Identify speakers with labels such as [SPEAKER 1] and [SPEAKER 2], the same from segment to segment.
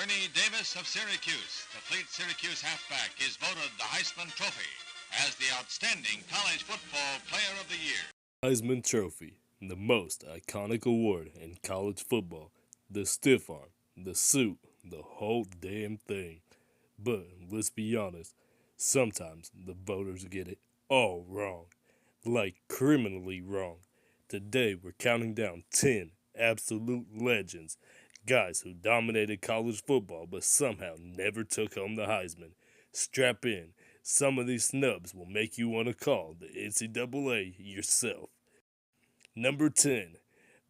[SPEAKER 1] Ernie Davis of Syracuse, the Fleet Syracuse halfback, is voted the Heisman Trophy as the outstanding college football player of the year.
[SPEAKER 2] Heisman Trophy, the most iconic award in college football. The stiff arm, the suit, the whole damn thing. But let's be honest, sometimes the voters get it all wrong. Like criminally wrong. Today we're counting down 10 absolute legends. Guys who dominated college football but somehow never took home the Heisman. Strap in. Some of these snubs will make you want to call the NCAA yourself. Number 10,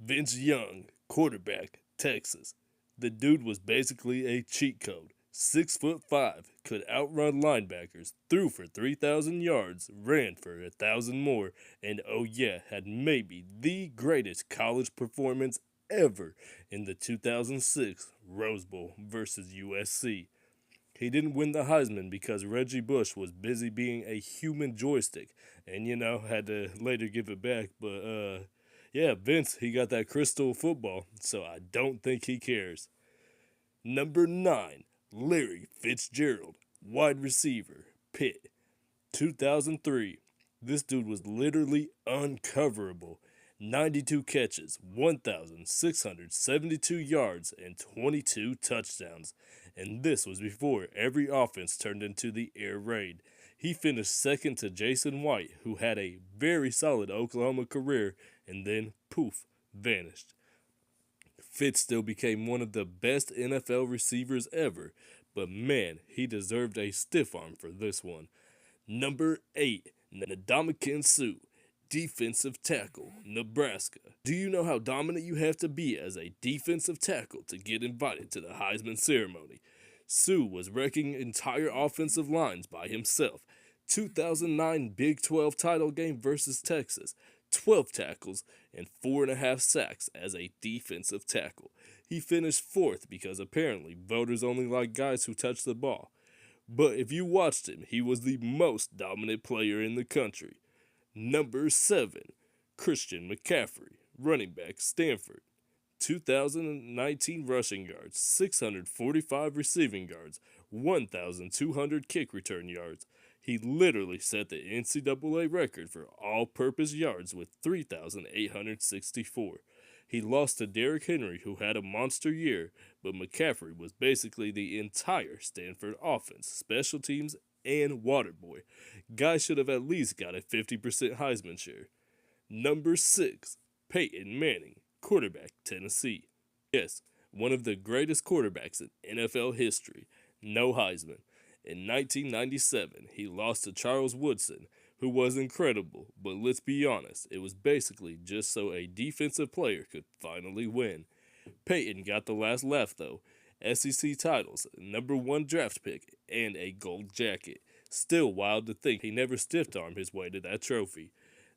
[SPEAKER 2] Vince Young, quarterback, Texas. The dude was basically a cheat code. 6'5", could outrun linebackers, threw for 3,000 yards, ran for 1,000 more, and oh yeah, had maybe the greatest college performance ever in the 2006 Rose Bowl versus USC. He didn't win the Heisman because Reggie Bush was busy being a human joystick and, had to later give it back. But, yeah, Vince, he got that crystal football, so I don't think he cares. Number 9, Larry Fitzgerald, wide receiver, Pitt. 2003. This dude was literally uncoverable. 92 catches, 1,672 yards, and 22 touchdowns. And this was before every offense turned into the air raid. He finished second to Jason White, who had a very solid Oklahoma career, and then, poof, vanished. Fitz still became one of the best NFL receivers ever, but man, he deserved a stiff arm for this one. Number 8, Ndamukong Suh, defensive tackle, Nebraska. Do you know how dominant you have to be as a defensive tackle to get invited to the Heisman ceremony? Suh was wrecking entire offensive lines by himself. 2009 Big 12 title game versus Texas. 12 tackles and 4.5 sacks as a defensive tackle. He finished 4th because apparently voters only like guys who touch the ball. But if you watched him, he was the most dominant player in the country. Number 7, Christian McCaffrey, running back, Stanford. 2019 rushing yards, 645 receiving yards, 1,200 kick return yards. He literally set the NCAA record for all-purpose yards with 3,864. He lost to Derrick Henry, who had a monster year, but McCaffrey was basically the entire Stanford offense, special teams, and water boy. Guy should have at least got a 50% Heisman share. Number 6, Peyton Manning, quarterback, Tennessee. Yes, one of the greatest quarterbacks in NFL history. No Heisman. In 1997, he lost to Charles Woodson, who was incredible, but let's be honest, it was basically just so a defensive player could finally win. Peyton got the last laugh though. SEC titles, number 1 draft pick, and a gold jacket. Still wild to think he never stiff-armed his way to that trophy.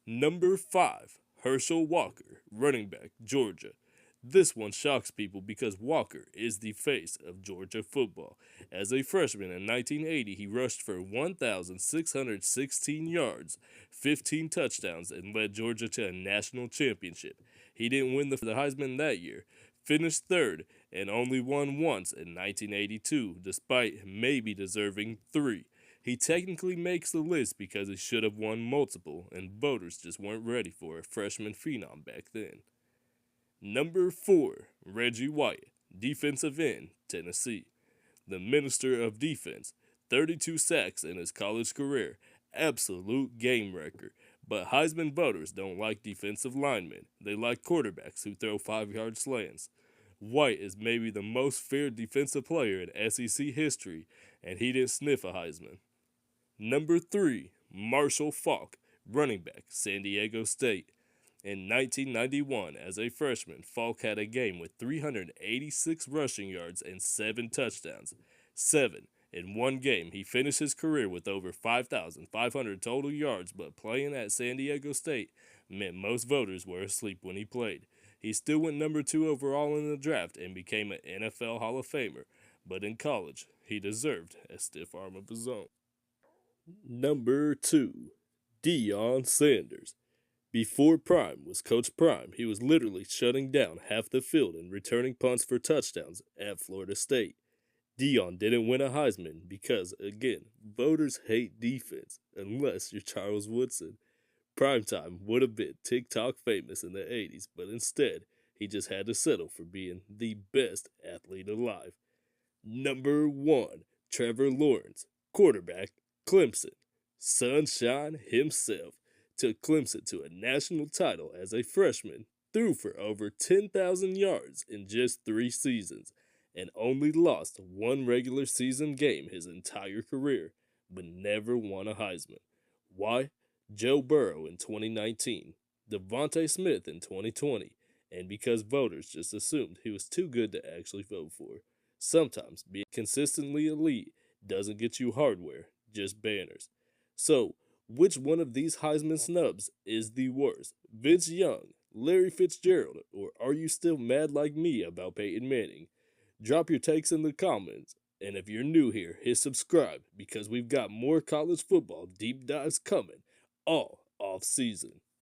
[SPEAKER 2] Number 5, Herschel Walker, running back, Georgia. This one shocks people because Walker is the face of Georgia football. As a freshman in 1980, he rushed for 1,616 yards, 15 touchdowns, and led Georgia to a national championship. He didn't win the Heisman that year, finished 3rd, and only won once in 1982, despite maybe deserving 3. He technically makes the list because he should have won multiple, and voters just weren't ready for a freshman phenom back then. Number 4, Reggie White, defensive end, Tennessee. The minister of defense, 32 sacks in his college career, absolute game record. But Heisman voters don't like defensive linemen. They like quarterbacks who throw 5-yard slants. White is maybe the most feared defensive player in SEC history, and he didn't sniff a Heisman. Number 3, Marshall Faulk, running back, San Diego State. In 1991, as a freshman, Faulk had a game with 386 rushing yards and 7 touchdowns. 7. In one game, he finished his career with over 5,500 total yards, but playing at San Diego State meant most voters were asleep when he played. He still went number 2 overall in the draft and became an NFL Hall of Famer, but in college, he deserved a stiff arm of his own. Number 2, Deion Sanders. Before Prime was Coach Prime, he was literally shutting down half the field and returning punts for touchdowns at Florida State. Dion didn't win a Heisman because, again, voters hate defense unless you're Charles Woodson. Primetime would have been TikTok famous in the 80s, but instead, he just had to settle for being the best athlete alive. Number 1, Trevor Lawrence, quarterback, Clemson. Sunshine himself took Clemson to a national title as a freshman, threw for over 10,000 yards in just 3 seasons, and only lost one regular season game his entire career, but never won a Heisman. Why? Joe Burrow in 2019, Devontae Smith in 2020, and because voters just assumed he was too good to actually vote for. Sometimes being consistently elite doesn't get you hardware, just banners. So, which one of these Heisman snubs is the worst? Vince Young, Larry Fitzgerald, or are you still mad like me about Peyton Manning? Drop your takes in the comments, and if you're new here, hit subscribe because we've got more college football deep dives coming all off season.